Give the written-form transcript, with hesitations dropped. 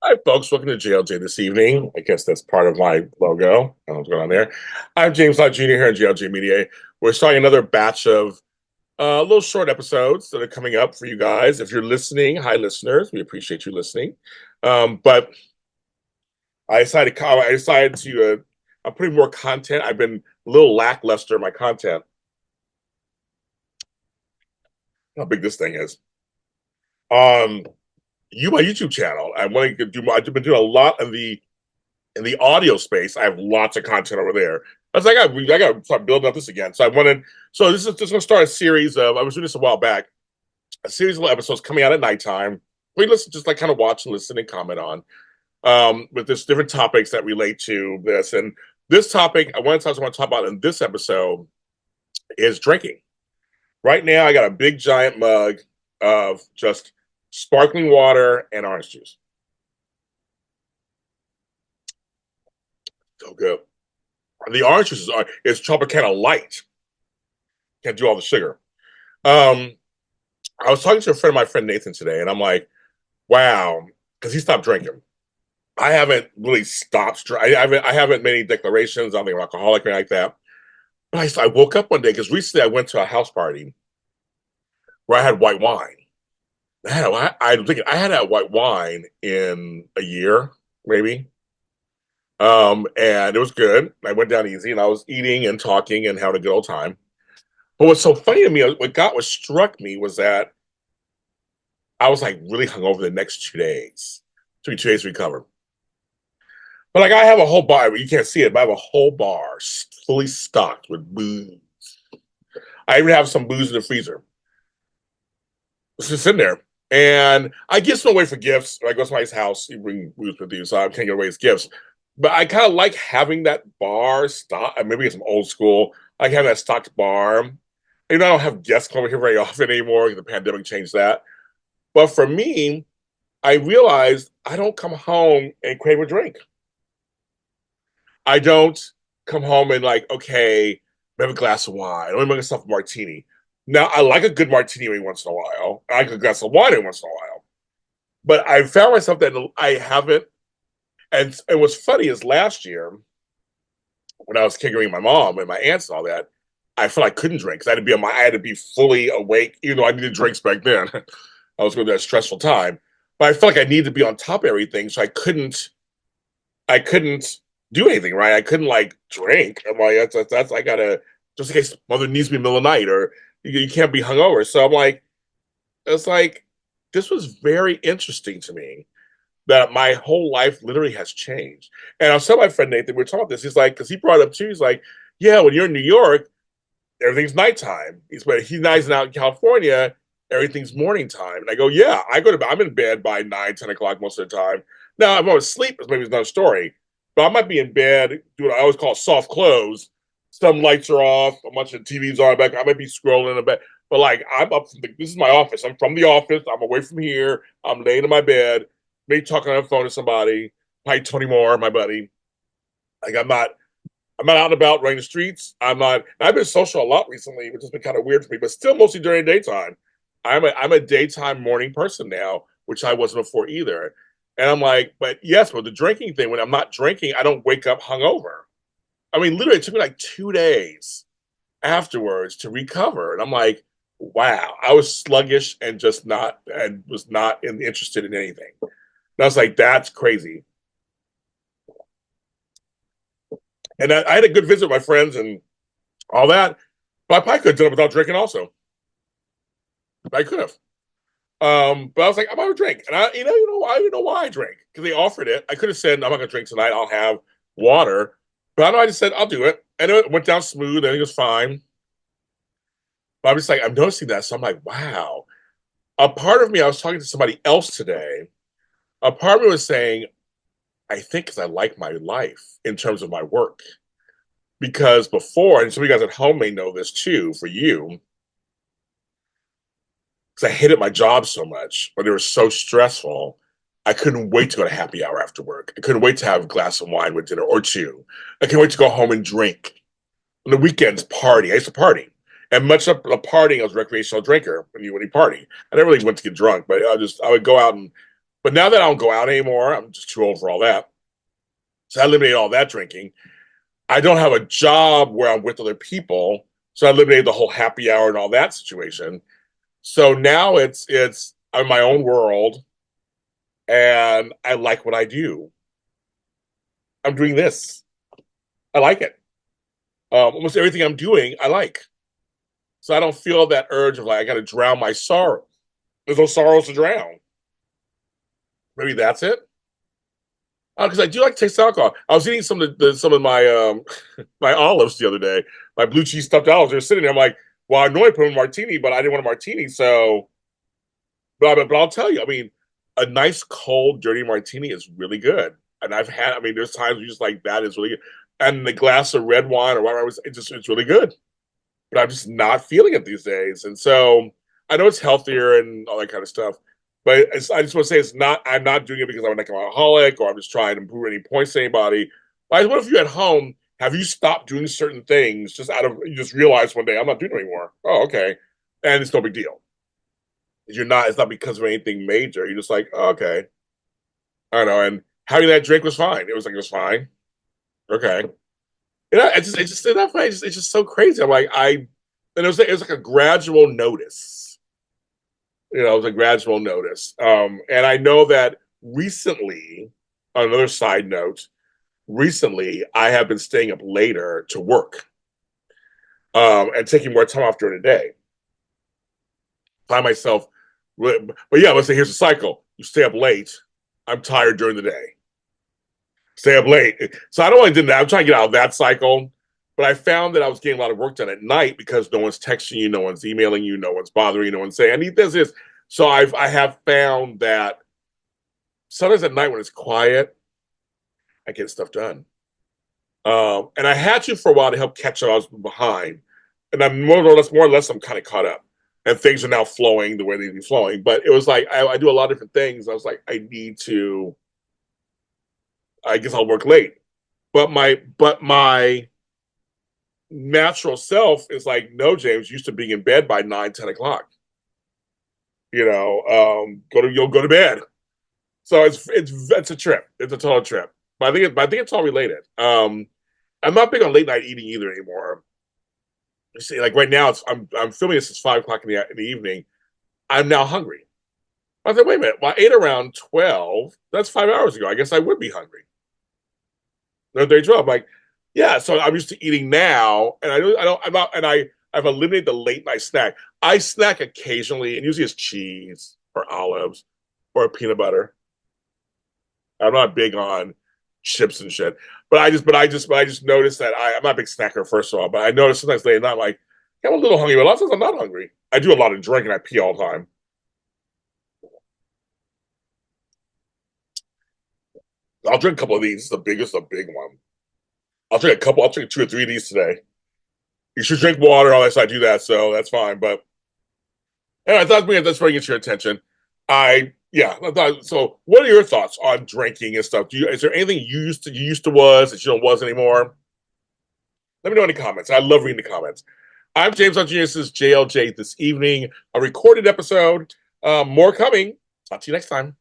Hi, folks. Welcome to JLJ this evening. I guess that's part of my logo. I don't know what's going on there. I'm James Lott Jr. here at JLJ Media. We're starting another batch of little short episodes that are coming up for you guys. If you're listening, hi, listeners. We appreciate you listening. But I'm putting more content. I've been a little lackluster in my content. How big this thing is. Um, my YouTube channel. I want to do. I've been doing a lot of the in the audio space. I have lots of content over there. I was like, I got to start building up this again. So I wanted. So this is just going to start a series of. I was doing this a while back. A series of episodes coming out at nighttime. We listen, just like kind of watch and listen and comment on. With this different topics that relate to this. And this topic, I want to talk about in this episode is drinking. Right now, I got a big giant mug of just sparkling water and orange juice. So good. The orange juice is Tropicana Light. Can't do all the sugar. I was talking to a friend of my friend Nathan today, and I'm like, wow, because he stopped drinking. I haven't really stopped. I haven't made any declarations. I don't think I'm alcoholic or anything like that. But I woke up one day because recently I went to a house party where I had white wine. I'm thinking I hadn't had white wine in a year, maybe. And it was good. I went down easy, and I was eating and talking and having a good old time. But what's so funny to me, what struck me was that I was like really hungover the next 2 days. Took me 2 days to recover. But like I have a whole bar, you can't see it, but I have a whole bar fully stocked with booze. I even have some booze in the freezer. It's just in there. And I give some away for gifts. When I go to somebody's house, you bring booze with you, so I can't get away as gifts. But I kind of like having that bar stocked. Maybe it's some old school. I like having that stocked bar. I don't have guests come over here very often anymore because the pandemic changed that. But for me, I realized I don't come home and crave a drink. I don't come home and like, okay, have a glass of wine. Let me make myself a martini. Now, I like a good martini every once in a while. I like a glass of wine every once in a while. But I found myself that I haven't. And what's funny is last year, when I was caregiving my mom and my aunts and all that, I felt I couldn't drink because I had to be fully awake, even though I needed drinks back then. I was going through that stressful time. But I felt like I needed to be on top of everything, so I couldn't do anything, right? I couldn't like drink. I'm like, that's I gotta, just in case mother needs me in the middle of the night, or you can't be hungover. So I'm like, it's like this was very interesting to me that my whole life literally has changed. And I was telling my friend Nathan, we were talking about this. He's like, because he brought it up too. He's like, yeah, when you're in New York, everything's nighttime. He's nice, and out in California, everything's morning time. And I go, yeah, I'm in bed by 9, 10 o'clock most of the time. Now, if I'm asleep, maybe it's another story. But I might be in bed doing what I always call soft close. Some lights are off, a bunch of TVs on back. I might be scrolling in the bed. But like I'm up this is my office. I'm from the office. I'm away from here. I'm laying in my bed, maybe talking on the phone to somebody, probably Tony Moore, my buddy. Like I'm not out and about running the streets. I've been social a lot recently, which has been kind of weird for me, but still mostly during the daytime. I'm a daytime morning person now, which I wasn't before either. And I'm like, but yes, but the drinking thing, when I'm not drinking, I don't wake up hungover. I mean, literally, it took me like 2 days afterwards to recover. And I'm like, wow, I was sluggish and just not, and was not interested in anything. And I was like, that's crazy. And I had a good visit with my friends and all that, but I probably could have done it without drinking also. I could have. But I was like, I'm gonna drink, and I didn't know why I drank because they offered it. I could have said, I'm not gonna drink tonight. I'll have water, but I know I just said I'll do it, and it went down smooth, and it was fine. But I'm just like, I'm noticing that, so I'm like, wow. A part of me, I was talking to somebody else today. A part of me was saying, I think because I like my life in terms of my work, because before, and some of you guys at home may know this too, for you, because I hated my job so much, but it was so stressful. I couldn't wait to go to happy hour after work. I couldn't wait to have a glass of wine with dinner or two. I couldn't wait to go home and drink. On the weekends, party. I used to party. And much of the partying, I was a recreational drinker when you party. I never really went to get drunk, but I would go out and, But now that I don't go out anymore, I'm just too old for all that. So I eliminated all that drinking. I don't have a job where I'm with other people, so I eliminated the whole happy hour and all that situation. So now it's I'm in my own world, and I like what I do. I'm doing this. I like it. Almost everything I'm doing, I like. So I don't feel that urge of like I got to drown my sorrow. There's no sorrows to drown. Maybe that's it. Because I do like to taste alcohol. I was eating some of my my olives the other day, my blue cheese stuffed olives. They're sitting there. I'm like, well, I know I put in a martini, but I didn't want a martini. So, but I'll tell you, I mean, a nice cold dirty martini is really good. And I've had, I mean, there's times you just like that is really good. And the glass of red wine or whatever, it's really good. But I'm just not feeling it these days. And so I know it's healthier and all that kind of stuff. But I just want to say it's not. I'm not doing it because I'm an alcoholic or I'm just trying to prove any points to anybody. But what if you at home have you stopped doing certain things just out of you just realize one day I'm not doing it anymore? Oh, okay, and it's no big deal. You're not. It's not because of anything major. You're just like, oh, okay, I don't know. And having that drink was fine. It was fine. Okay, you know, it's just enough. It's just so crazy. I'm like, and it was like a gradual notice. You know, it was a gradual notice. And I know that recently, on another side note, recently I have been staying up later to work and taking more time off during the day. Find myself, but yeah, let's say here's the cycle. You stay up late. I'm tired during the day. Stay up late. So I don't want to do that. I'm trying to get out of that cycle. But I found that I was getting a lot of work done at night because no one's texting you, no one's emailing you, no one's bothering you, no one's saying, I need this. So I have found that sometimes at night when it's quiet, I get stuff done. And I had to for a while to help catch up. I was behind. And I'm more or less, I'm kind of caught up. And things are now flowing the way they need to be flowing. But it was like, I do a lot of different things. I was like, I guess I'll work late. But my natural self is like, no, James, you used to being in bed by 9, 10 o'clock. You know, you'll go to bed. So it's a trip. It's a total trip. But I think it's all related. I'm not big on late night eating either anymore. You see, like right now, I'm filming this at 5 o'clock in the evening. I'm now hungry. I thought, wait a minute. Well, I ate around 12. That's 5 hours ago. I guess I would be hungry. No, day 12. I'm like, yeah. So I'm used to eating now, and I'm not, and I've eliminated the late night snack. I snack occasionally, and usually it's cheese or olives or peanut butter. I'm not big on chips and shit. But I just noticed that I'm not a big snacker, first of all. But I noticed sometimes late at night, I'm like, I'm a little hungry, but a lot of times I'm not hungry. I do a lot of drinking. I pee all the time. I'll drink a couple of these. This is the biggest, a big one. I'll drink a couple. I'll drink 2 or 3 of these today. You should drink water unless I do that, so that's fine. But anyway, that's bringing it to your attention. Yeah. So, what are your thoughts on drinking and stuff? Is there anything you used to was that you don't was anymore? Let me know in the comments. I love reading the comments. I'm James on Genius. This is JLJ this evening, a recorded episode. More coming. Talk to you next time.